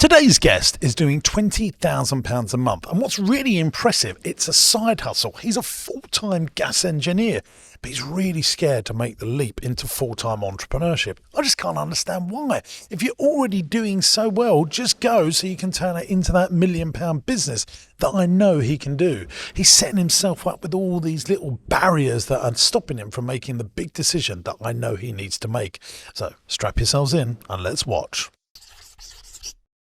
Today's guest is doing £20,000 a month. And what's really impressive, it's a side hustle. He's a full-time gas engineer, but he's really scared to make the leap into full-time entrepreneurship. I just can't understand why. If you're already doing so well, just go so you can turn it into that £1 million business that I know he can do. He's setting himself up with all these little barriers that are stopping him from making the big decision that I know he needs to make. So strap yourselves in and let's watch.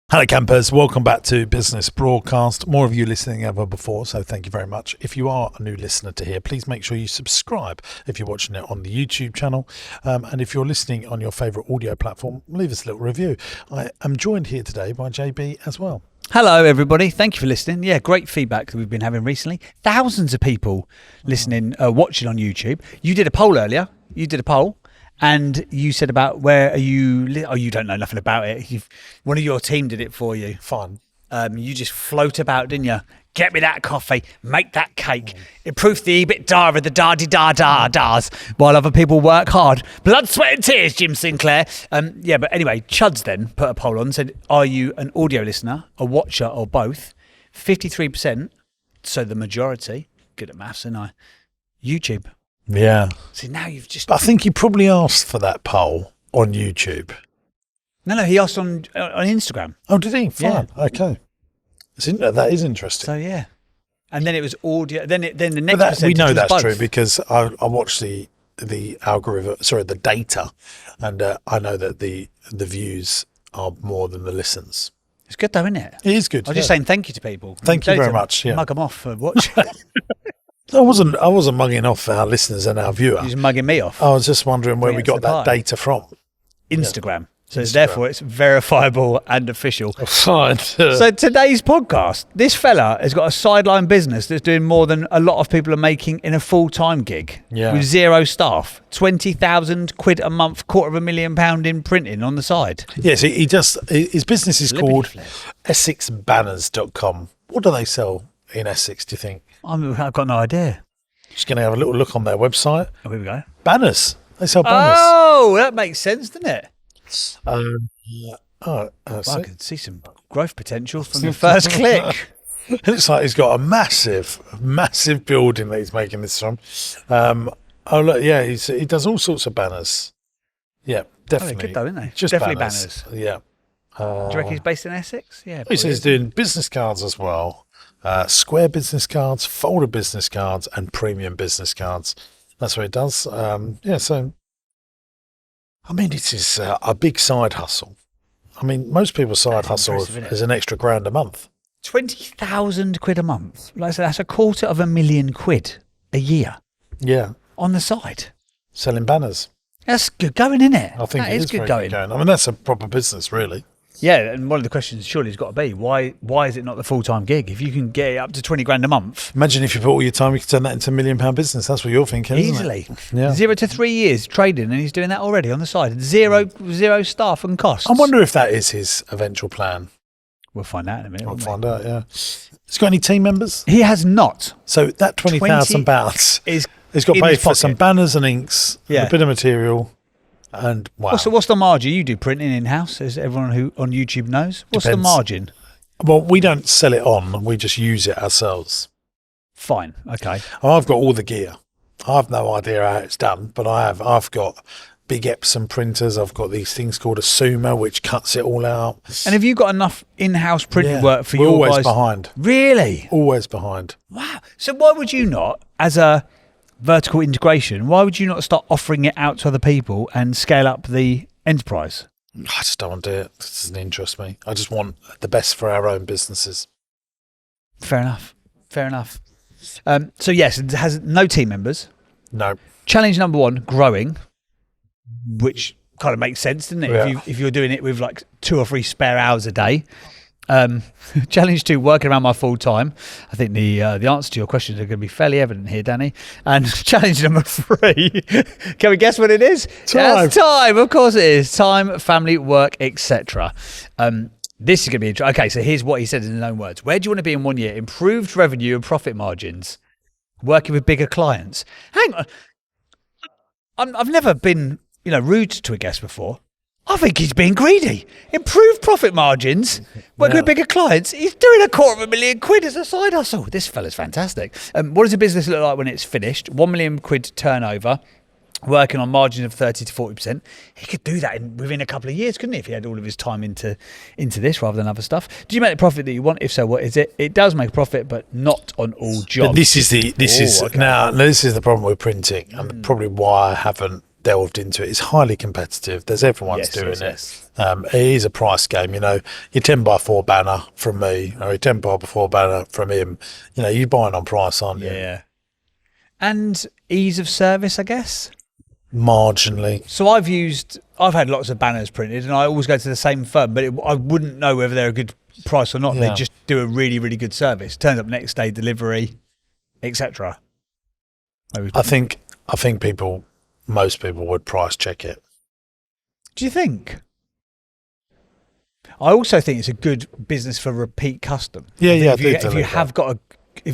Hello campers, welcome back to Business Broadcast. More of you listening than ever before, so thank you very much. If you are a new listener to here, please make sure you subscribe if you're watching it on the YouTube channel. And if you're listening on your favourite audio platform, leave us a little review. I am joined here today by JB as well. Hello everybody, thank you for listening. Yeah, great feedback that we've been having recently. Thousands of people listening, watching on YouTube. You did a poll earlier, and you said about where are you, you don't know nothing about it. One of your team did it for you. Fine. You just float about, didn't you? Get me that coffee, make that cake, improve the EBITDA of the da-di-da-da-das while other people work hard. Blood, sweat and tears, Jim Sinclair. Yeah, but anyway, Chuds then put a poll on, said, are you an audio listener, a watcher or both? 53%, so the majority, good at maths, and YouTube. Yeah. See, now you've just... I think he probably asked for that poll on YouTube. No, he asked on Instagram. Oh, did he? Fine. Yeah. Okay. That is interesting. So, yeah. And then it was audio. Then the next But percentage we know was that's both. true because I watched the algorithm, the data, and I know that the views are more than the listens. It's good though, isn't it? It is good. I was just saying thank you to people. Thank you very much. Yeah. Mug them off for watching. I wasn't mugging off our listeners and our viewer. You're just mugging me off. I was just wondering where we got that data from. Instagram. So Instagram. Therefore it's verifiable and official. Fine. So today's podcast, this fella has got a sideline business that's doing more than a lot of people are making in a full-time gig. Yeah. With zero staff. 20,000 quid a month, £250,000 in printing on the side. Yes, his business is Liberty called flip. EssexBanners.com. What do they sell in Essex, do you think? I've got no idea. Just going to have a little look on their website. Oh, here we go. Banners. They sell banners. Oh, that makes sense, doesn't it? Well, I can see some growth potential from the first click. It looks like he's got a massive building that he's making this from. Oh, look, yeah, he does all sorts of banners. Yeah, definitely. Good though, isn't they? Just definitely banners. Yeah. Do you reckon he's based in Essex? Yeah. He says he's doing business cards as well. Square business cards, folder business cards, and premium business cards. That's what he does. So, I mean, it is a big side hustle. I mean, most people's side hustle is an extra £1,000 a month. 20,000 quid a month. Like I said, that's £250,000 a year. Yeah. On the side. Selling banners. That's good going, isn't it? I think that it is good very going. I mean, that's a proper business, really. Yeah, and one of the questions surely has got to be, why is it not the full-time gig? If you can get it up to 20 grand a month. Imagine if you put all your time, you could turn that into £1 million business. That's what you're thinking, Easily. Isn't it? Yeah. 0 to 3 years trading, and he's doing that already on the side. Zero staff and costs. I wonder if that is his eventual plan. We'll find out in a minute. We'll find out, yeah. Has got any team members? He has not. So that £20,000 he's got paid for some banners and inks, and a bit of material. And wow. What's the margin? You do printing in-house, as everyone who on YouTube knows. What's the margin? Well, we don't sell it on. We just use it ourselves. Fine. Okay. I've got all the gear. I have no idea how it's done, but I've got big Epson printers. I've got these things called a Sumo, which cuts it all out. And have you got enough in-house printing work for We're your always guys? behind. Really? Always behind. Wow. So why would you not, as a vertical integration, why would you not start offering it out to other people and scale up the enterprise? I just don't want to do it. It doesn't interest me. I just want the best for our own businesses. Fair enough. So yes, it has no team members. No. Challenge number 1, growing, which kind of makes sense, doesn't it? Yeah. If you're doing it with like 2 or 3 spare hours a day. Challenge 2, working around my full time. I think the answer to your questions are going to be fairly evident here, Danny. And challenge number 3, can we guess what it is? Time. It's time, of course it is. Time, family, work, etc. This is going to be interesting. Okay, so here's what he said in his own words. Where do you want to be in 1 year? Improved revenue and profit margins. Working with bigger clients. Hang on. I've never been, rude to a guest before. I think he's being greedy. Improve profit margins, work with bigger clients. He's doing £250,000 as a side hustle. This fella's fantastic. What does a business look like when it's finished? £1 million turnover, working on margins of 30 to 40%. He could do that within a couple of years, couldn't he, if he had all of his time into this rather than other stuff? Do you make the profit that you want? If so, what is it? It does make a profit, but not on all jobs. But this is the problem with printing, and probably why I haven't delved into it. It's highly competitive. There's everyone's doing it. Yes. It is a price game. Your 10x4 banner from me or a 10x4 banner from him. You're buying on price, aren't you? Yeah. And ease of service, I guess. Marginally. So I've had lots of banners printed, and I always go to the same firm, but I wouldn't know whether they're a good price or not. Yeah. They just do a really, really good service. Turns up next day, delivery, etc. I think most people would price check it. Do you think? I also think it's a good business for repeat custom. If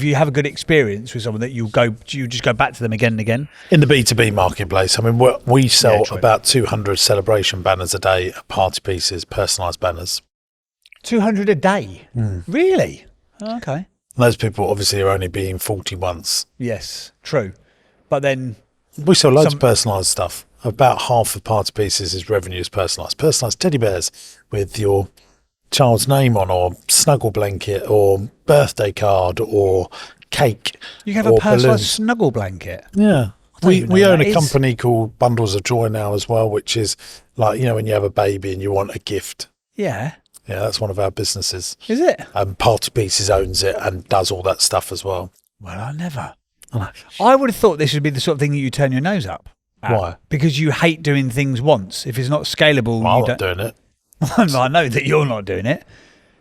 you have a good experience with someone, that you just go back to them again and again. In the B2B marketplace, I mean, we sell about 200 celebration banners a day, party pieces, personalised banners. 200 a day? Really? Oh, okay. Those people obviously are only being 40 once. Yes, true. But then we sell loads of personalised stuff. About half of party pieces is revenue is personalised. Personalised teddy bears with your child's name on, or snuggle blanket, or birthday card, or cake. You can have a personalised snuggle blanket. Yeah. We own a company called Bundles of Joy now as well, which is like, when you have a baby and you want a gift. Yeah. Yeah, that's one of our businesses. Is it? Party Pieces owns it and does all that stuff as well. Well, I never. I would have thought this would be the sort of thing that you turn your nose up at. Why? Because you hate doing things once. If it's not scalable, I'm not doing it. I know that you're not doing it.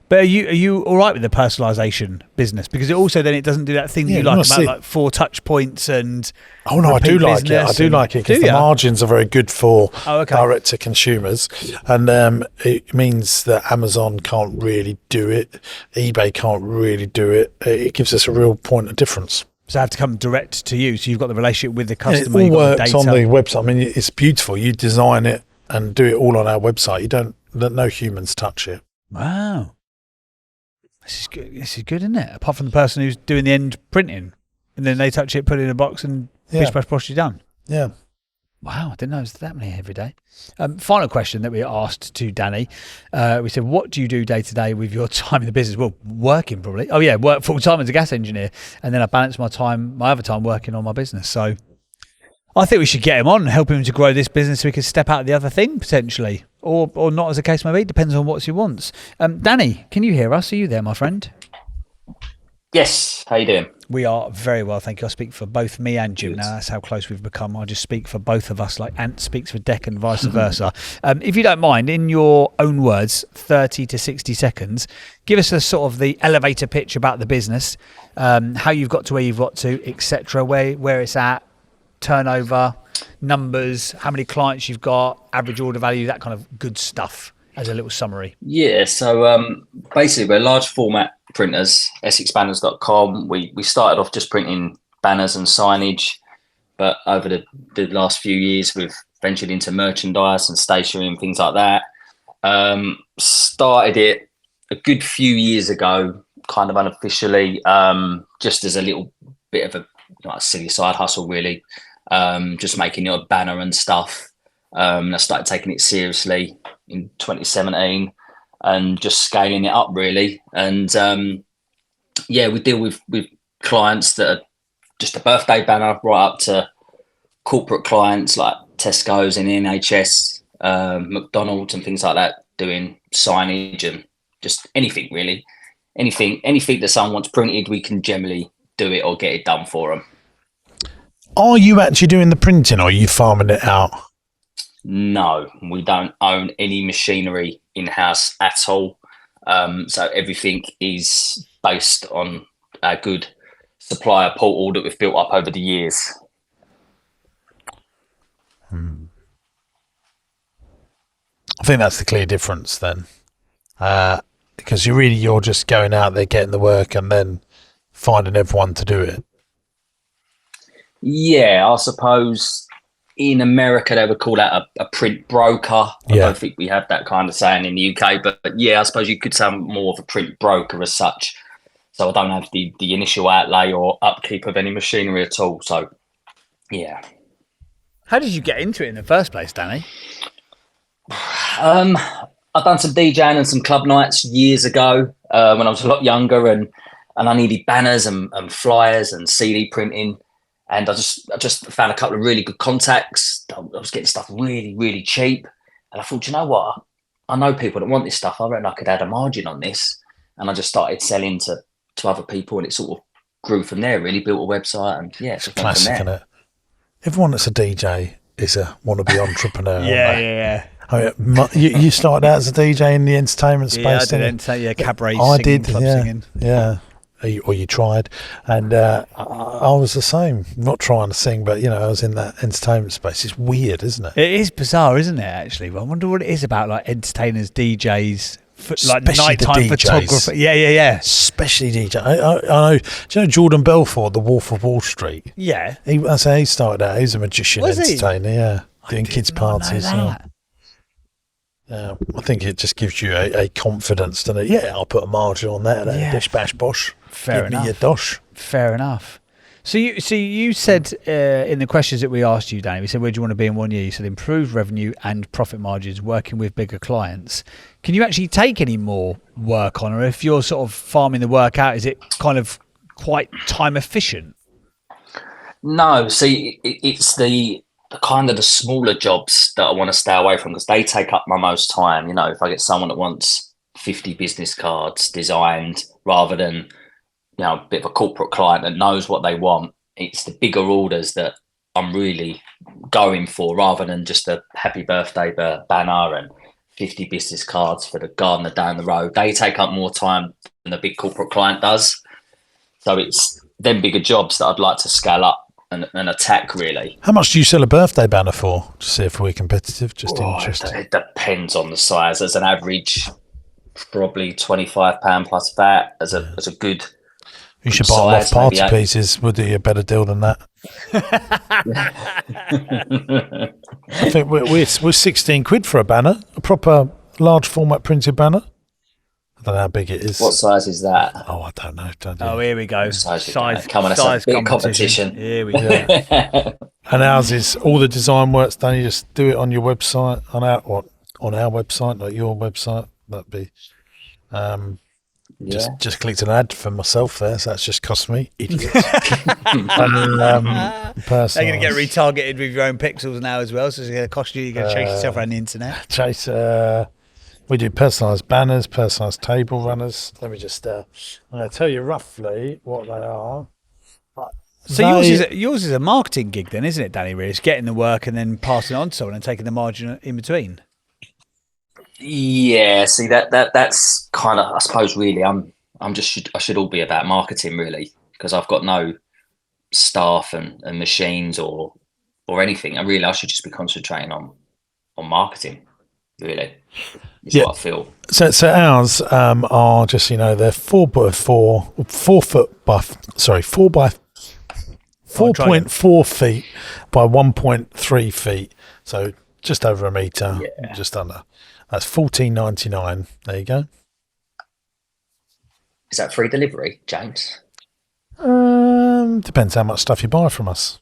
But are you all right with the personalisation business? Because it doesn't do that thing that you like about like 4 touch points and. Oh no, I do like it. I do like it because the margins are very good for direct to consumers, and it means that Amazon can't really do it, eBay can't really do it. It gives us a real point of difference. So I have to come direct to you. So you've got the relationship with the customer. It all works on the website. I mean, it's beautiful. You design it and do it all on our website. You don't let no humans touch it. Wow. This is good, isn't it? Apart from the person who's doing the end printing, and then they touch it, put it in a box, and bish bash bosh, you're done. Yeah. Wow, I didn't know it was that many every day. Final question that we asked to Danny. We said, what do you do day to day with your time in the business? Well, working probably. Oh yeah, work full time as a gas engineer, and then I balance my other time working on my business. So I think we should get him on and help him to grow this business so he can step out of the other thing potentially, or not, as the case may be. Depends on what he wants. Danny, can you hear us? Are you there, my friend? Yes. How you doing? We are very well, thank you. I speak for both me and Jim. Now that's how close we've become. I just speak for both of us, like Ant speaks for Deck and vice versa. If you don't mind, in your own words, 30 to 60 seconds, give us a sort of the elevator pitch about the business, how you've got to where you've got to, etc., where it's at, turnover, numbers, how many clients you've got, average order value, that kind of good stuff as a little summary. Yeah, so basically we're large format printers, essexbanners.com. We started off just printing banners and signage, but over the last few years we've ventured into merchandise and stationery and things like that. Started it a good few years ago, kind of unofficially, just as a little bit of a silly side hustle really, just making your banner and stuff. I started taking it seriously in 2017 and just scaling it up really. And we deal with clients that are just a birthday banner right up to corporate clients like Tesco's and NHS, McDonald's and things like that, doing signage and just anything really. Anything that someone wants printed, we can generally do it or get it done for them. Are you actually doing the printing, or are you farming it out? No, we don't own any machinery in-house at all. So everything is based on a good supplier portal that we've built up over the years. I think that's the clear difference then. Because you're just going out there, getting the work and then finding everyone to do it. Yeah, I suppose in America, they would call that a print broker. I don't think we have that kind of saying in the UK, but yeah, I suppose you could say I'm more of a print broker as such. So I don't have the initial outlay or upkeep of any machinery at all. So, yeah. How did you get into it in the first place, Danny? I've done some DJing and some club nights years ago when I was a lot younger, and I needed banners and flyers and CD printing. And I just found a couple of really good contacts. I was getting stuff really, really cheap. And I thought, you know what? I know people that want this stuff. I reckon I could add a margin on this. And I just started selling to other people, and it sort of grew from there, really. Built a website, and yeah, it's a classic, isn't it? Everyone that's a DJ is a wannabe entrepreneur. Yeah. I mean, you started out as a DJ in the entertainment space. Yeah, I did entertainment, cabaret I singing, did, club singing. Yeah. Or you tried, and I was the same. Not trying to sing, but I was in that entertainment space. It's weird, isn't it? It is bizarre, isn't it? Actually, I wonder what it is about like entertainers, DJs, like Especially nighttime the DJs. photographer. Yeah. Especially DJ. I know. Do you know Jordan Belfort, the Wolf of Wall Street? Yeah. That's how he started out. He's a magician, Was he? entertainer. Yeah, doing kids' parties. That. I think it just gives you a confidence, doesn't it? Yeah, I'll put a margin on that. Bish bash bosh. Fair Give enough. me your dosh. Fair enough. So you said in the questions that we asked you, Danny, we said, where do you want to be in 1 year? You said improved revenue and profit margins, working with bigger clients. Can you actually take any more work on, or if you're sort of farming the work out, is it kind of quite time efficient? No, see, it's the kind of the smaller jobs that I want to stay away from, because they take up my most time. If I get someone that wants 50 business cards designed rather than a bit of a corporate client that knows what they want, it's the bigger orders that I'm really going for, rather than just a happy birthday banner and 50 business cards for the gardener down the road. They take up more time than the big corporate client does. So it's them bigger jobs that I'd like to scale up and attack, really. How much do you sell a birthday banner for? To see if we're competitive. Just interested. It depends on the size. As an average, probably £25 plus VAT as a good. You should buy them off Party Pieces. Would be a better deal than that. I think we're 16 quid for a banner, a proper large format printed banner. I don't know how big it is. What size is that? Oh, I don't know. Oh, here we go. Size. Come on, it's a big competition. Here we go. And ours is all the design works done. You just do it on your website, on our website, not your website. That'd be. Just clicked an ad for myself there, so that's just cost me, idiot. They're going to get retargeted with your own pixels now as well, so it's going to cost you. You're going to chase yourself around the internet. We do personalised banners, personalised table runners. Let me just. I'm going to tell you roughly what they are. So yours is a marketing gig, then, isn't it, Danny? Really, it's getting the work and then passing it on to someone and taking the margin in between. Yeah, see that's kind of, I suppose, really I should all be about marketing, really, because I've got no staff and machines or anything. I should just be concentrating on marketing, really. Is what I feel. So ours are just they're 4.4 feet by 1.3 feet, so just over a metre, just under. That's $14.99. There you go. Is that free delivery, James? Depends how much stuff you buy from us.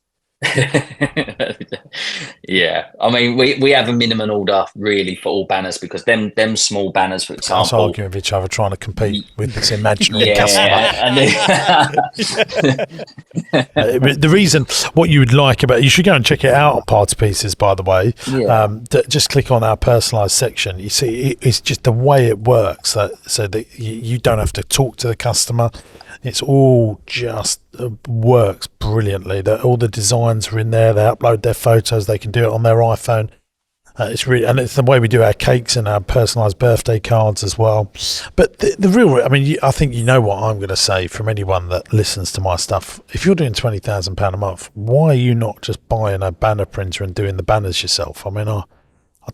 Yeah, I mean, we have a minimum order really for all banners, because them small banners, for example, us arguing with each other, trying to compete with this imaginary customer. The reason, what you would like about, you should go and check it out on Party Pieces, by the way. Just click on our personalised section. You see, it's just the way it works, so that you don't have to talk to the customer. It's all just works brilliantly. All the designs are in there. They upload their photos. They can do it on their iPhone. It's the way we do our cakes and our personalised birthday cards as well. But the real, I think you know what I'm going to say from anyone that listens to my stuff. If you're doing £20,000 a month, why are you not just buying a banner printer and doing the banners yourself? I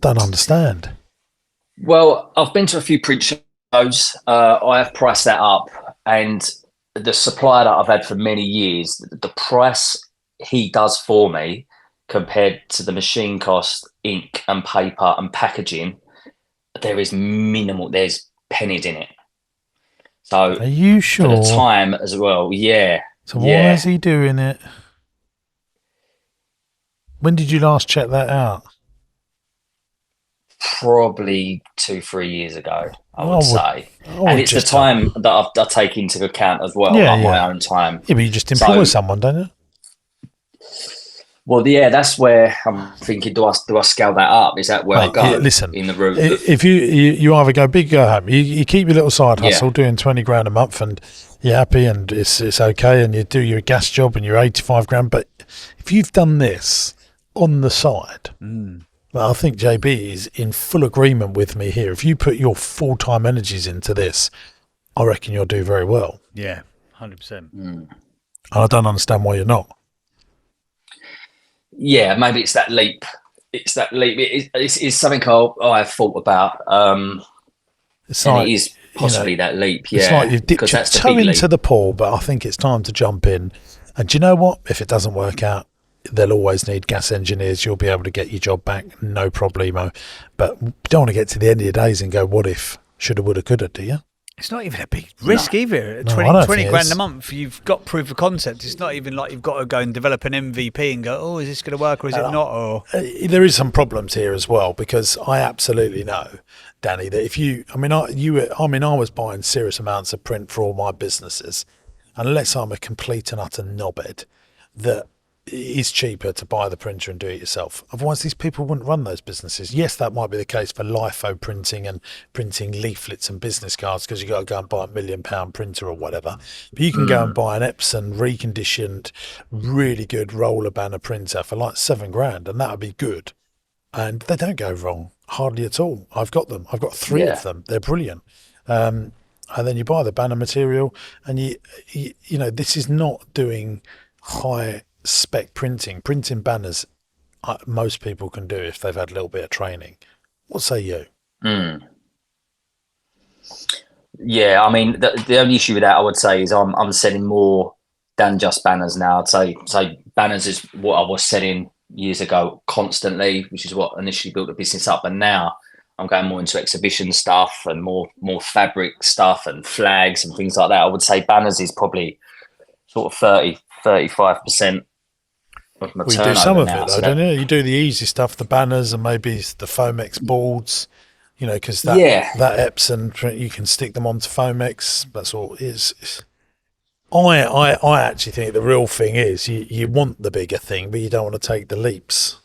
don't understand. Well, I've been to a few print shows. I have priced that up, and the supplier that I've had for many years, the price he does for me compared to the machine cost, ink and paper and packaging, there is minimal. There's pennies in it. So Are you for the sure? time as well, yeah. So why yeah. is he doing it? When did you last check that out? Probably 2-3 years ago, I I would would- say. I would And it's the just time that I take into account as well, Yeah, like yeah. my own time. Yeah, but you just employ So- someone, don't you? Well, yeah, that's where I'm thinking. Do I scale that up? Is that where I Mate, go? listen, in the route. if you either go big, go home. You keep your little side Yeah. hustle doing 20 grand a month, and you're happy, and it's okay, and you do your gas job, and you're 85 grand. But if you've done this on the side, well, I think JB is in full agreement with me here. If you put your full time energies into this, I reckon you'll do very well. Yeah, 100%. And I don't understand why you're not. Yeah, maybe it's that leap. It's that leap. It's something I've thought about. It's And like it is possibly that leap. Yeah, it's like you've dipped because your that's the toe big into leap. the pool, but I think it's time to jump in. And do you know what? If it doesn't work out, they'll always need gas engineers. You'll be able to get your job back, no problemo. But you don't want to get to the end of your days and go, what if? Shoulda, woulda, coulda, do you? It's not even a big risk either. No, 20, I don't 20 think it grand is. a month, you've got proof of concept. It's not even like you've got to go and develop an MVP and go, oh, is this going to work or is it not? Or There is some problems here as well, because I absolutely know, Danny, that if I was buying serious amounts of print for all my businesses, unless I'm a complete and utter knobhead, that it is cheaper to buy the printer and do it yourself. Otherwise, these people wouldn't run those businesses. Yes, that might be the case for LIFO printing and printing leaflets and business cards, because you got to go and buy a £1 million printer or whatever. But you can go and buy an Epson reconditioned, really good roller banner printer for like £7 grand, and that would be good. And they don't go wrong hardly at all. I've got them. I've got 3 of them. They're brilliant. And then you buy the banner material, and you know, this is not doing high spec printing banners. Most people can do if they've had a little bit of training. What say you? Yeah, I mean, the only issue with that, I would say, is I'm selling more than just banners now. I'd say banners is what I was selling years ago constantly, which is what initially built the business up. And now I'm going more into exhibition stuff and more fabric stuff and flags and things like that. I would say banners is probably sort of 35% of my Well, you turnover do some of now, it so though, don't you? You do the easy stuff, the banners and maybe the Fomex boards, you know, because that Epson print, you can stick them onto Fomex. That's all it is. I actually think the real thing is you want the bigger thing, but you don't want to take the leaps,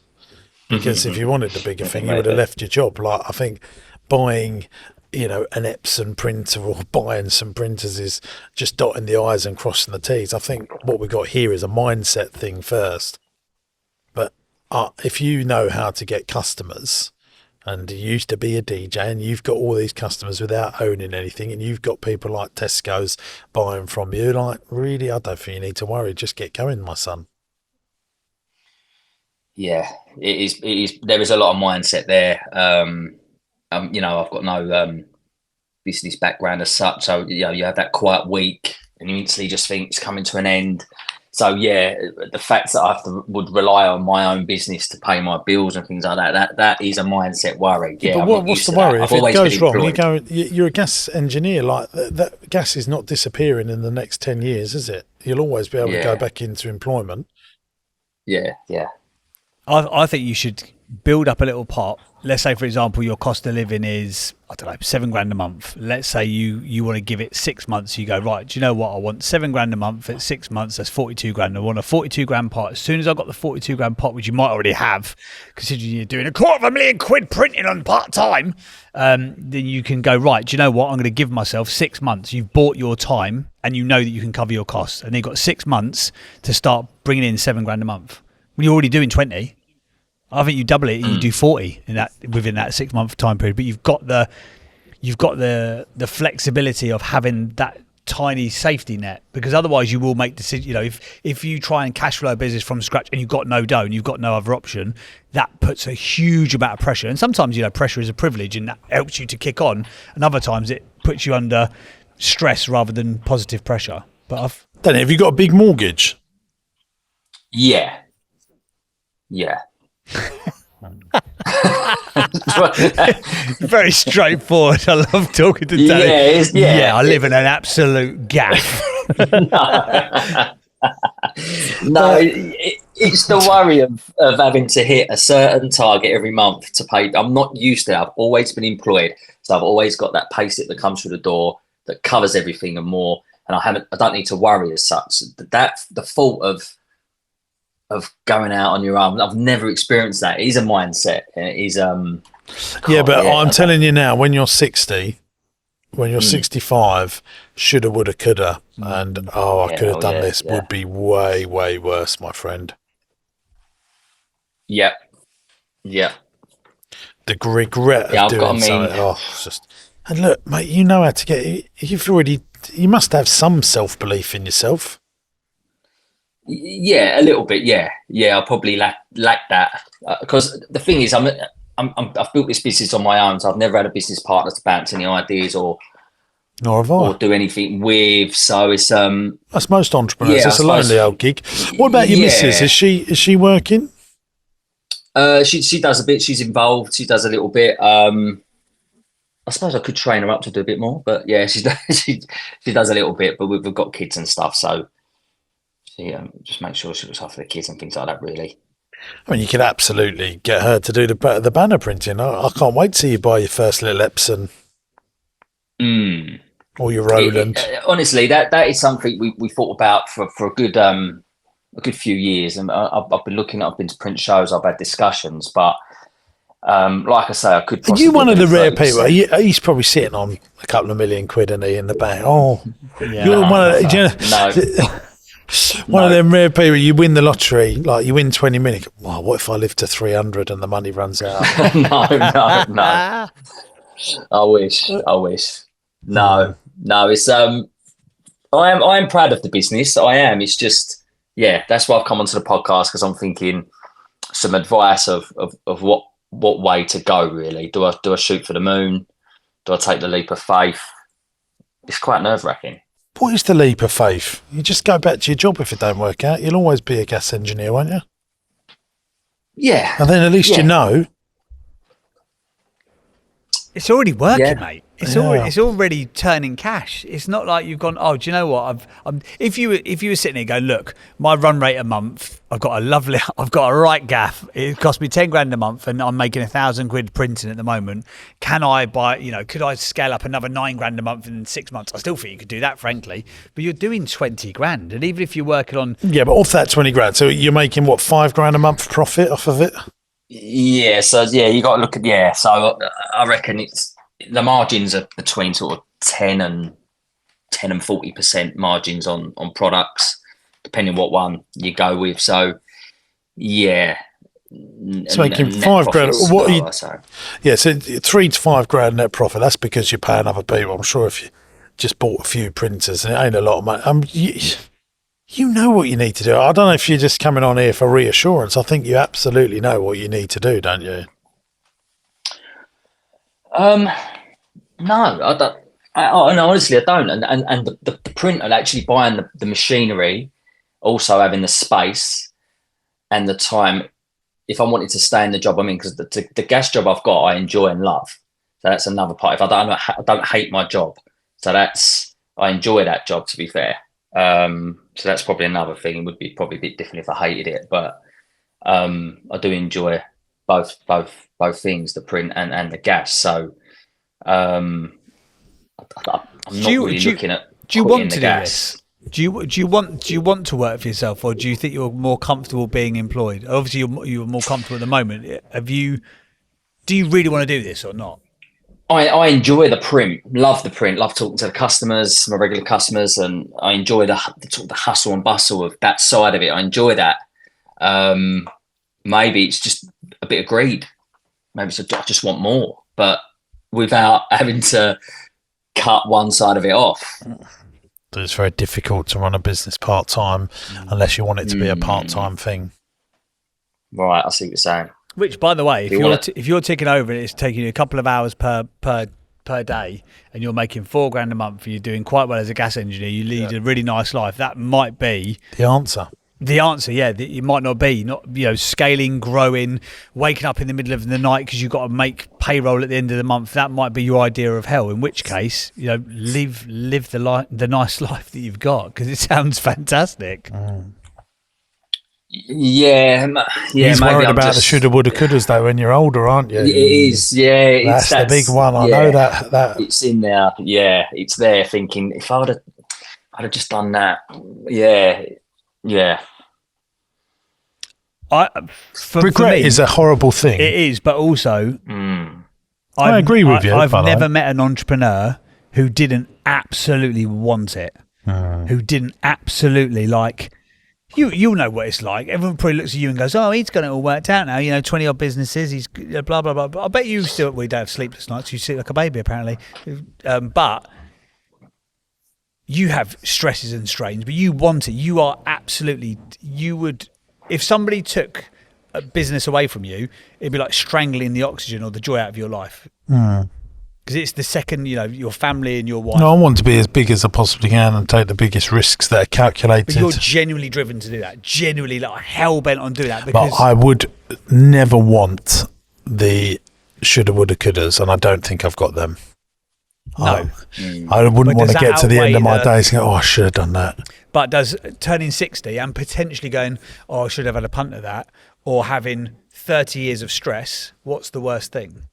because if you wanted the bigger thing, you would have left your job. Like, I think buying, you know, an Epson printer or buying some printers is just dotting the I's and crossing the T's. I think what we've got here is a mindset thing first. But if you know how to get customers, and you used to be a DJ and you've got all these customers without owning anything, and you've got people like Tesco's buying from you, like, really, I don't think you need to worry. Just get going, my son. Yeah, it is. There is a lot of mindset there. You know, I've got no business background as such, so you know, you have that quiet week, and you instantly just think it's coming to an end. So yeah, the fact that would rely on my own business to pay my bills and things like that is a mindset worry. Yeah, but what's the worry? If it goes wrong, you're a gas engineer. Like, that gas is not disappearing in the next 10 years, is it? You'll always be able to go back into employment. Yeah. I think you should build up a little pot. Let's say, for example, your cost of living is, I don't know, £7 grand a month. Let's say you want to give it 6 months. You go, right, do you know what? I want £7 grand a month at 6 months. That's 42 grand. I want a 42 grand pot. As soon as I've got the 42 grand pot, which you might already have, considering you're doing £250,000 printing on part time, then you can go, right, do you know what? I'm going to give myself 6 months. You've bought your time and you know that you can cover your costs. And then you've got 6 months to start bringing in £7 grand a month. When you're already doing 20, I think you double it and you do 40 within that 6 month time period. But you've got the flexibility of having that tiny safety net, because otherwise you will make decisions. You know, if you try and cash flow a business from scratch and you've got no dough and you've got no other option, that puts a huge amount of pressure. And sometimes, you know, pressure is a privilege and that helps you to kick on. And other times it puts you under stress rather than positive pressure. But Danny, have you got a big mortgage? Yeah. Yeah. Very straightforward. I love talking to Danny. I live in an absolute gaff. No, it's the worry of having to hit a certain target every month to pay. I'm not used to it. I've always been employed, so I've always got that pay slip that comes through the door that covers everything and more. And I don't need to worry as such. That the fault of going out on your own, I've never experienced that. It is a mindset. It is I'm telling you now, when you're 60, when you're 65, shoulda, woulda, coulda, and I could have done this would be way, way worse, my friend. Yeah. The regret of doing something. It's just. And look, mate, you know how to get. You must have some self-belief in yourself. Yeah, a little bit. Yeah. I probably lack that because the thing is, I've built this business on my own, so I've never had a business partner to bounce any ideas or do anything with. So it's that's most entrepreneurs. It's a lonely old gig. What about your missus? Is she working? She does a bit. She's involved. She does a little bit. I suppose I could train her up to do a bit more, but yeah, she does a little bit. But we've got kids and stuff, so she just makes sure she looks after the kids and things like that. Really. I mean, you could absolutely get her to do the banner printing. I can't wait to see you buy your first little Epson or your Roland. Honestly, that is something we thought about for a good few years, and I've been to print shows. I've had discussions, but like I say, I could. Are you one of the rare people? He's probably sitting on a couple of million quid, isn't he, in the bank? Oh, yeah, you're one of no. One of them rare people, you win the lottery, like you win 20 million. Wow, what if I live to 300 and the money runs out? No. I wish. No. It's I am proud of the business. I am. It's just, that's why I've come onto the podcast, because I'm thinking some advice of what way to go. Really, do I shoot for the moon? Do I take the leap of faith? It's quite nerve-wracking. What is the leap of faith? You just go back to your job if it don't work out. You'll always be a gas engineer, won't you? Yeah. And then at least you know. It's already working, mate. It's already turning cash. It's not like you've gone, oh, do you know what? If you were sitting there going, look, my run rate a month, I've got a right gaff. It cost me 10 grand a month and I'm making 1,000 quid printing at the moment. Can I could I scale up another 9 grand a month in 6 months? I still think you could do that, frankly. But you're doing 20 grand. And even if you're working on... Yeah, but off that 20 grand, so you're making, 5 grand a month profit off of it? Yeah, so you got to look at, so I reckon the margins are between sort of 10 and 40% margins on products, depending what one you go with. So, it's making 5 grand. What are you? So 3 to 5 grand net profit. That's because you're paying other people. I'm sure if you just bought a few printers, and it ain't a lot of money. You know what you need to do. I don't know if you're just coming on here for reassurance. I think you absolutely know what you need to do, don't you? No, I don't. Honestly, I don't. And the print and actually buying the machinery, also having the space and the time. If I wanted to stay in the job I'm in, because the gas job I've got, I enjoy and love. So that's another part. If I don't hate my job, so I enjoy that job. To be fair, so that's probably another thing. It would be probably a bit different if I hated it, but I do enjoy both things, the print and the gas. So I'm not really looking at. Do you want to do this? Do you want to work for yourself, or do you think you're more comfortable being employed? Obviously, you're more comfortable at the moment. Do you really want to do this or not? I enjoy the print, love the print, love talking to the customers, my regular customers, and I enjoy the hustle and bustle of that side of it. I enjoy that. Maybe it's just a bit of greed. Maybe I just want more, but without having to cut one side of it off. It's very difficult to run a business part-time unless you want it to be a part-time thing. Right, I see what you're saying. Which, by the way, if you're ticking over and it's taking you a couple of hours per day and you're making 4 grand a month, you're doing quite well as a gas engineer, you lead a really nice life, that might be the answer. The answer, it might not be scaling, growing, waking up in the middle of the night because you've got to make payroll at the end of the month. That might be your idea of hell. In which case, live the nice life that you've got, because it sounds fantastic. Yeah, He's maybe worried I'm about the shoulda, woulda, couldas though when you're older, aren't you? It is, yeah. That's the big one. I know that it's in there. Yeah, it's there. Thinking if I'd have just done that. Yeah. Regret is a horrible thing. It is, but also, I agree with you. I've never met an entrepreneur who didn't absolutely want it, who didn't absolutely like. You'll know what it's like. Everyone probably looks at you and goes, "Oh, he's got it all worked out now. 20 odd businesses. He's blah blah blah." But I bet you still we don't have sleepless nights. You sleep like a baby apparently, but you have stresses and strains. But you want it. You are absolutely. You would. If somebody took a business away from you, it'd be like strangling the oxygen or the joy out of your life. Because it's the second, your family and your wife. No, I want to be as big as I possibly can and take the biggest risks that are calculated. But you're genuinely driven to do that. Genuinely like hell bent on doing that. Because but I would never want the shoulda, woulda, couldas, and I don't think I've got them. No. I wouldn't want to get to the end of my days and go, I should have done that. But does turning 60 and potentially going, I should have had a punt at that, or having 30 years of stress, what's the worst thing?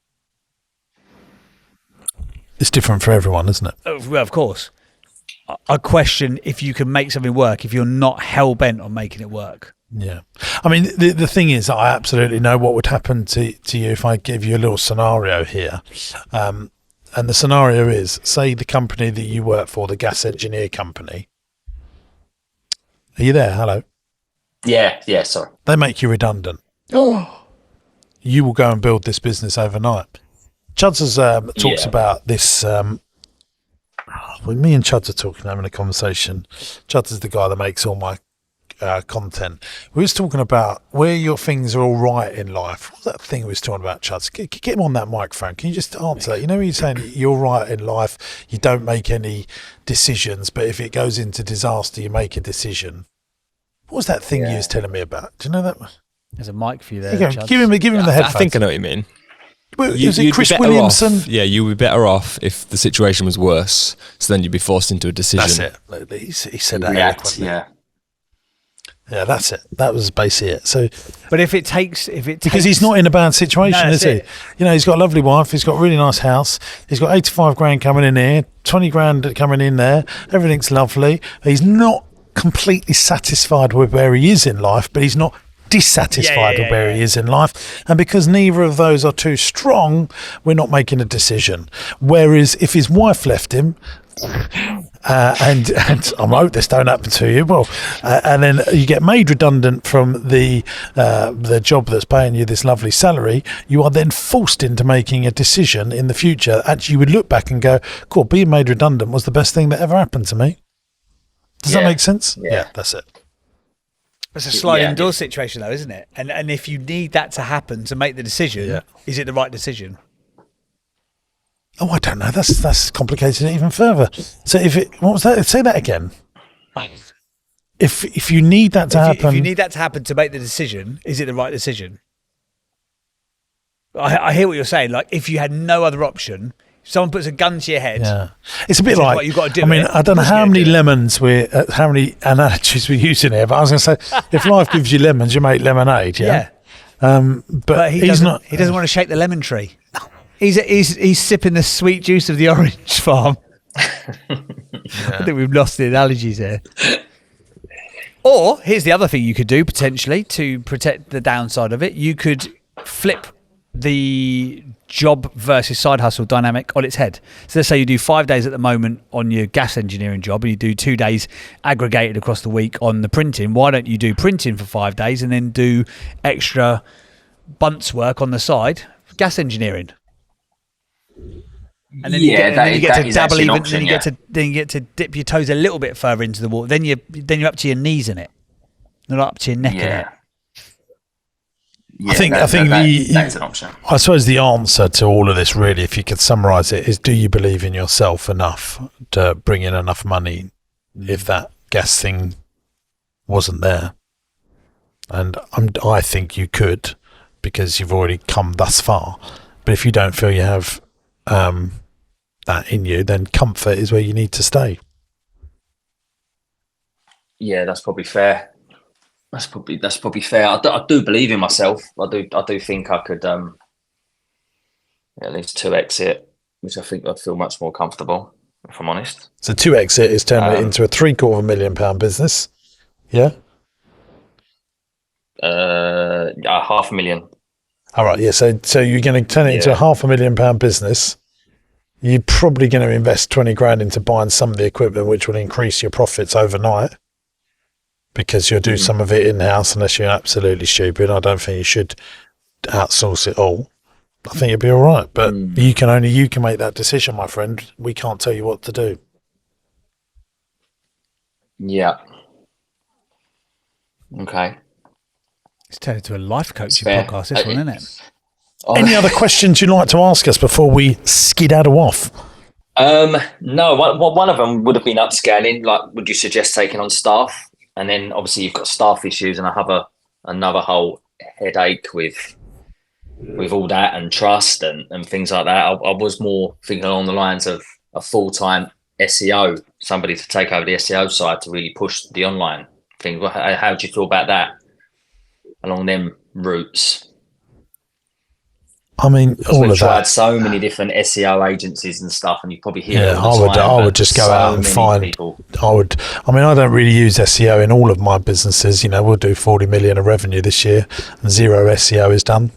It's different for everyone, isn't it? Well, of course. I question if you can make something work if you're not hell-bent on making it work. Yeah. I mean, the thing is, I absolutely know what would happen to you if I give you a little scenario here. And the scenario is, say the company that you work for, the gas engineer company. Are you there? Hello? Yeah, sorry. They make you redundant. Oh. You will go and build this business overnight. Chuds has talks about this. Me and Chuds are talking, having a conversation. Chuds is the guy that makes all my content. We was talking about where your things are all right in life. What was that thing we was talking about, Chuds? Get him on that microphone. Can you just answer that? When you're saying you're right in life, you don't make any decisions, but if it goes into disaster, you make a decision. What was that thing you was telling me about? Do you know that? There's a mic for you there, Chuds. Give him the headphones. I think I know what you mean. Was it Chris Williamson? You would be better off if the situation was worse. So then you'd be forced into a decision. That's it. He said that React, eloquently. Yeah, that's it. That was basically it. So, but if it takes, because he's not in a bad situation, is he? He's got a lovely wife. He's got a really nice house. He's got 85 grand coming in here, 20 grand coming in there. Everything's lovely. He's not completely satisfied with where he is in life, but he's not dissatisfied with where he is in life, and because neither of those are too strong, we're not making a decision. Whereas if his wife left him, and I hope this don't happen to you, and then you get made redundant from the job that's paying you this lovely salary, you are then forced into making a decision in the future. Actually, you would look back and go, cool, being made redundant was the best thing that ever happened to me. Does that make sense? Yeah, that's it. It's a sliding door situation, though, isn't it? And if you need that to happen to make the decision, is it the right decision? Oh, I don't know. That's complicated it even further. So what was that? Say that again. If you need that to happen, if you need that to happen to make the decision, is it the right decision? I hear what you're saying. Like, if you had no other option, if someone puts a gun to your head, it's a bit like. You've got to do I don't know how many how many analogies we're using here, but I was going to say, if life gives you lemons, you make lemonade. Yeah. But he's not. He doesn't want to shake the lemon tree. He's sipping the sweet juice of the orange farm. I think we've lost the analogies here. Or here's the other thing you could do potentially to protect the downside of it. You could flip the job versus side hustle dynamic on its head. So let's say you do 5 days at the moment on your gas engineering job and you do 2 days aggregated across the week on the printing. Why don't you do printing for 5 days and then do extra bunts work on the side, gas engineering? And then you get to dabble even. Then you get to dip your toes a little bit further into the water. Then you're up to your knees in it, not up to your neck in it. Yeah, I think that's an option. I suppose the answer to all of this, really, if you could summarise it, is: do you believe in yourself enough to bring in enough money if that gas thing wasn't there? And I think you could, because you've already come thus far. But if you don't feel you have that in you, then comfort is where you need to stay. Yeah, that's probably fair. That's probably fair. I do believe in myself. I do think I could at least 2x it, which I think I'd feel much more comfortable, if I'm honest. So 2x it is turning it into a £750,000 business. Yeah. £500,000. All right. Yeah. So you're going to turn it into a £500,000 business. You're probably going to invest 20 grand into buying some of the equipment, which will increase your profits overnight, because you'll do some of it in-house unless you're absolutely stupid. I don't think you should outsource it all. I think you'll be all right. But you can make that decision, my friend. We can't tell you what to do. Yeah. Okay. It's turned into a life coaching Fair. podcast, this one, isn't it? Any other questions you'd like to ask us before we skedaddle off? No, one of them would have been upscaling. Like, would you suggest taking on staff? And then obviously you've got staff issues, and I have another whole headache with all that and trust and things like that. I was more thinking along the lines of a full-time SEO, somebody to take over the SEO side to really push the online thing. How do you feel about that along them routes? I mean, all we've of tried that. so many different SEO agencies and stuff, and you probably hear. Yeah, I would just go out and find people. I don't really use SEO in all of my businesses. We'll do 40 million of revenue this year, and 0 SEO is done.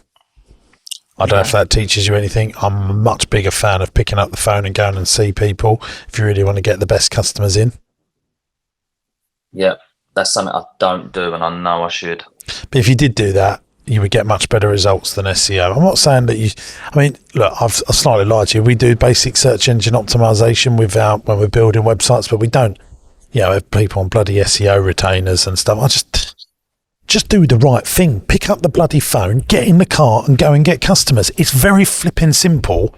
I don't know if that teaches you anything. I'm a much bigger fan of picking up the phone and going and see people if you really want to get the best customers in. Yeah, that's something I don't do, and I know I should. But if you did do that, you would get much better results than SEO. I'm not saying that look, I've slightly lied to you. We do basic search engine optimization when we're building websites, but we don't, have people on bloody SEO retainers and stuff. I just do the right thing. Pick up the bloody phone, get in the car and go and get customers. It's very flipping simple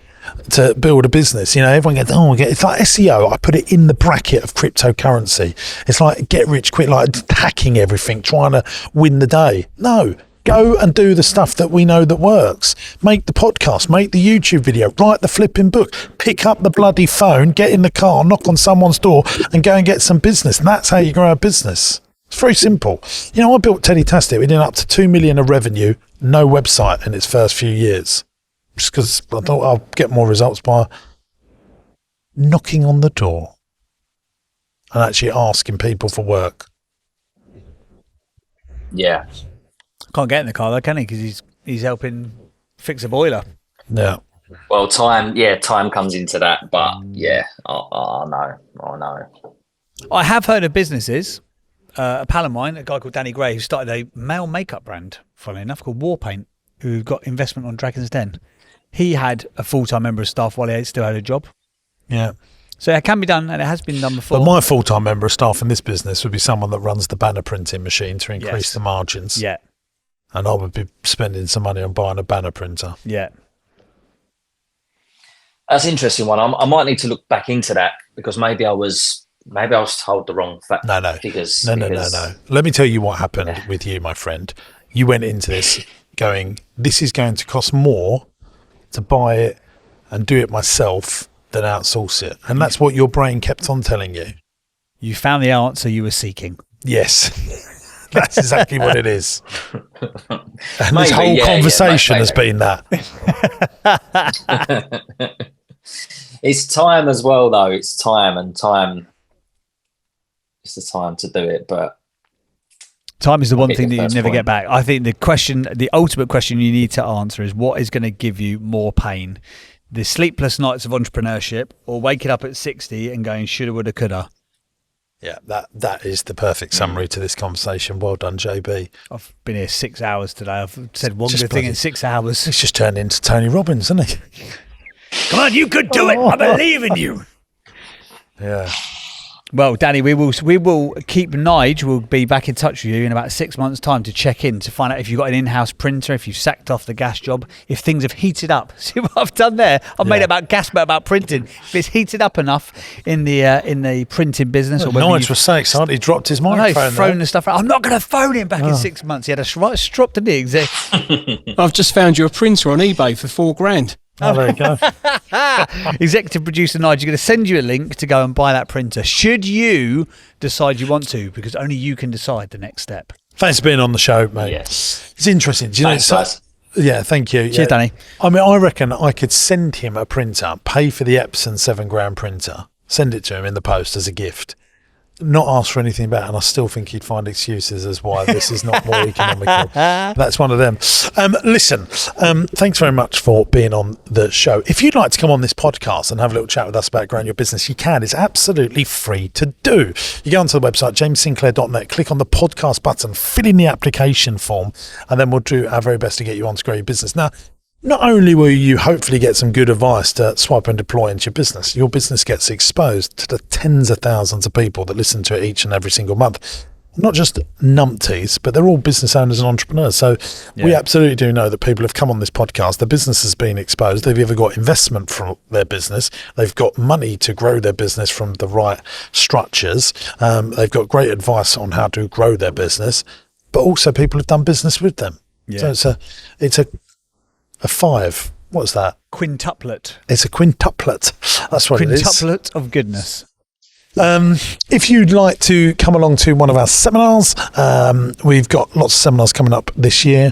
to build a business. Everyone gets, it's like SEO. I put it in the bracket of cryptocurrency. It's like get rich quick, like hacking everything, trying to win the day. No. Go and do the stuff that we know that works. Make the podcast, make the YouTube video, write the flipping book, pick up the bloody phone, get in the car, knock on someone's door and go and get some business. And that's how you grow a business. It's very simple. I built Teddy-tastic. We did up to 2 million of revenue, no website in its first few years. Just because I thought I'll get more results by knocking on the door and actually asking people for work. Yeah. Can't get in the car though, can he? Because he's helping fix a boiler. Yeah. Well, time comes into that, but yeah, I know. I have heard of businesses. A pal of mine, a guy called Danny Gray, who started a male makeup brand, funnily enough, called War Paint, who got investment on Dragon's Den. He had a full-time member of staff while he still had a job. Yeah. So it can be done, and it has been done before. But my full-time member of staff in this business would be someone that runs the banner printing machine to increase the margins. Yeah. And I would be spending some money on buying a banner printer. Yeah. That's an interesting one. I might need to look back into that, because maybe I was told the wrong figures. No. Let me tell you what happened with you, my friend. You went into this going, this is going to cost more to buy it and do it myself than outsource it. And that's what your brain kept on telling you. You found the answer you were seeking. Yes. That's exactly what it is. And Maybe, this whole conversation has been that. It's time as well, though. It's time. It's the time to do it, but time is the one thing that you never get back. I think the ultimate question you need to answer is, what is going to give you more pain? The sleepless nights of entrepreneurship, or waking up at 60 and going shoulda, woulda, coulda? Yeah, that is the perfect summary to this conversation. Well done, JB. I've been here 6 hours today. I've said one good thing in 6 hours. He's just turned into Tony Robbins, isn't he? Come on, you could do it. I believe in you. Yeah. Well, Danny, we will keep Nige. We'll be back in touch with you in about 6 months' time to check in to find out if you've got an in-house printer, if you've sacked off the gas job, if things have heated up. See what I've done there? I've made it about gas, but about printing. If it's heated up enough in the printing business, or whether Nige was so excited he dropped his microphone. Thrown the stuff out. I'm not going to phone him back in 6 months. He had a right strop to the exec. I've just found you a printer on eBay for $4,000. Oh, there you go. Executive producer Nigel, going to send you a link to go and buy that printer. Should you decide you want to, because only you can decide the next step. Thanks for being on the show, mate. Yes. It's interesting. Do you Thanks, know? guys. Yeah, thank you. Cheers, Danny. I mean, I reckon I could send him a printer, pay for the Epson $7,000 printer, send it to him in the post as a gift, not ask for anything back, and I still think he'd find excuses as why this is not more economical. That's one of them. Listen, thanks very much for being on the show. If you'd like to come on this podcast and have a little chat with us about growing your business, you can. It's absolutely free to do. You go onto the website, jamessinclair.net, click on the podcast button, fill in the application form, and then we'll do our very best to get you on to grow your business. Now, not only will you hopefully get some good advice to swipe and deploy into your business gets exposed to the tens of thousands of people that listen to it each and every single month. Not just numpties, but they're all business owners and entrepreneurs. So we absolutely do know that people have come on this podcast, their business has been exposed, they've either got investment from their business, they've got money to grow their business from the right structures, they've got great advice on how to grow their business, but also people have done business with them. Yeah. So it's a 5. What's that? Quintuplet. It's a quintuplet. That's what it is. Quintuplet of goodness. If you'd like to come along to one of our seminars, we've got lots of seminars coming up this year.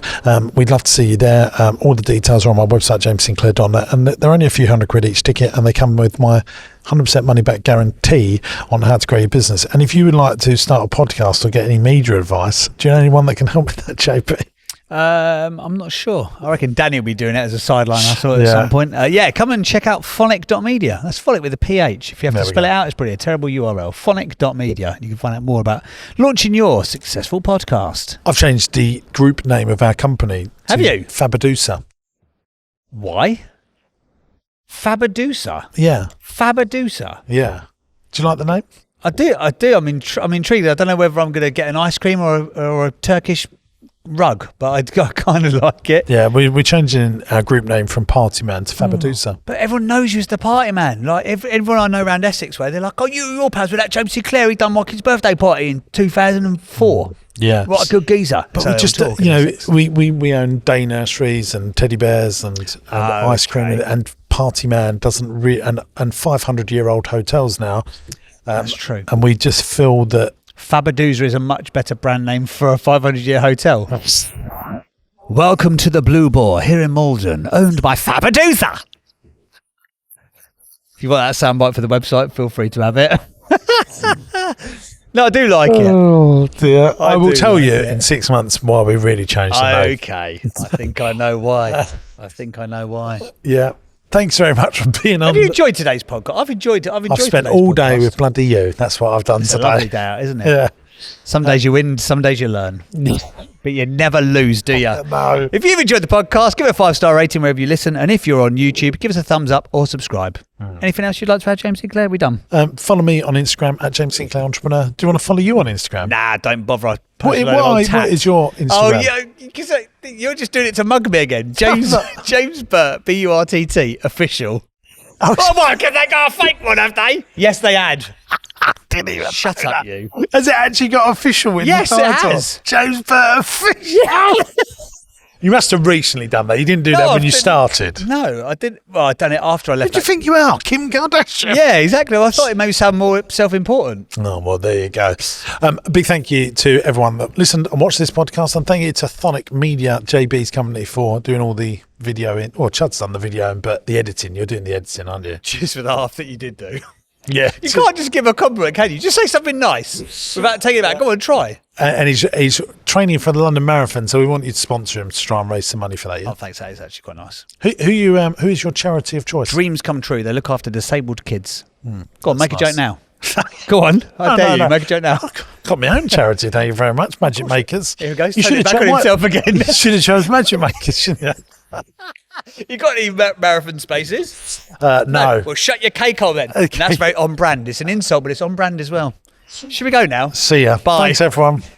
We'd love to see you there. All the details are on my website, jamessinclair.net, and they're only a few £100 each ticket, and they come with my 100% money back guarantee on how to grow your business. And if you would like to start a podcast or get any media advice, do you know anyone that can help with that, JP? I'm not sure. I reckon Danny will be doing it as a sideline, I thought, at some point. Come and check out phonic.media. That's phonic with a PH. If you have to spell it out, it's probably a terrible URL. Phonic.media. You can find out more about launching your successful podcast. I've changed the group name of our company. Have you? Fabadusa. Why? Fabadusa? Yeah. Fabadusa? Yeah. Do you like the name? I do. I'm intrigued. I don't know whether I'm going to get an ice cream or a Turkish rug, but I kind of like it. Yeah, we're changing our group name from Partyman to Fabadusa. But everyone knows you as the party man. Like everyone I know around Essex way, they're like, "Oh, you're pals with that James Sinclair. He done Mockie's birthday party in 2004. Yeah, What a good geezer." But So we just, they'll talk you in know, Essex. we own day nurseries and teddy bears and ice cream, okay. and Partyman doesn't and 500-year-old hotels now. That's true. And we just feel that Fabadusa is a much better brand name for a 500-year hotel. Welcome to the Blue Boar here in Malden, owned by Fabadusa. If you want that soundbite for the website, feel free to have it. No, I do like it. Oh dear! I will do tell like you it. in 6 months why we really changed the name. Okay, I think I know why. Yeah. Thanks very much for being on. Have you enjoyed today's podcast? I've enjoyed it. I've spent today's all day podcast. with bloody you. That's what I've done It's a today. lovely day out, isn't it? Yeah. Some days you win, some days you learn. But you never lose, do you? No. If you've enjoyed the podcast, give it a 5-star rating wherever you listen. And if you're on YouTube, give us a thumbs up or subscribe. Anything else you'd like to add, James Sinclair? We done? Follow me on Instagram at James Sinclair Entrepreneur. Do you want to follow you on Instagram? Nah, don't bother. I post What, a load of old what tat. is your Instagram? Oh, yeah, because you're just doing it to mug me again. James Burt, B-U-R-T-T, official. Oh my God, they got a fake one, have they? Yes, they had. Didn't even Shut up, you. Has it actually got official in Yes, the it title? has. James Burt official. You must have recently done that. You didn't do that when you started. No, I didn't. Well, I done it after I left. Who do you think you are? Kim Kardashian? Yeah, exactly. Well, I thought it made me sound more self-important. Oh, well, there you go. A big thank you to everyone that listened and watched this podcast. And thank you to Thonic Media, JB's company, for doing all the video in. Well, Chud's done the video, but the editing. You're doing the editing, aren't you? Cheers for the half that you did do. Yeah. You can't just give a compliment, can you? Just say something nice without taking it back. Go on, try. And he's training for the London Marathon, so we want you to sponsor him to try and raise some money for that. Yeah? Oh, thanks. That is actually quite nice. Who is your charity of choice? Dreams come true. They look after disabled kids. Go on, That's make a nice. joke now. Go on. I dare you. Make a joke now. Got my own charity. Thank you very much, Magic Makers. Here we go. You Turn it back on himself again. You should have chose Magic Makers, shouldn't you? You got any marathon spaces? No. Well, shut your cake hole then. Okay. And that's very on brand. It's an insult, but it's on brand as well. Should we go now? See ya. Bye. Thanks, everyone.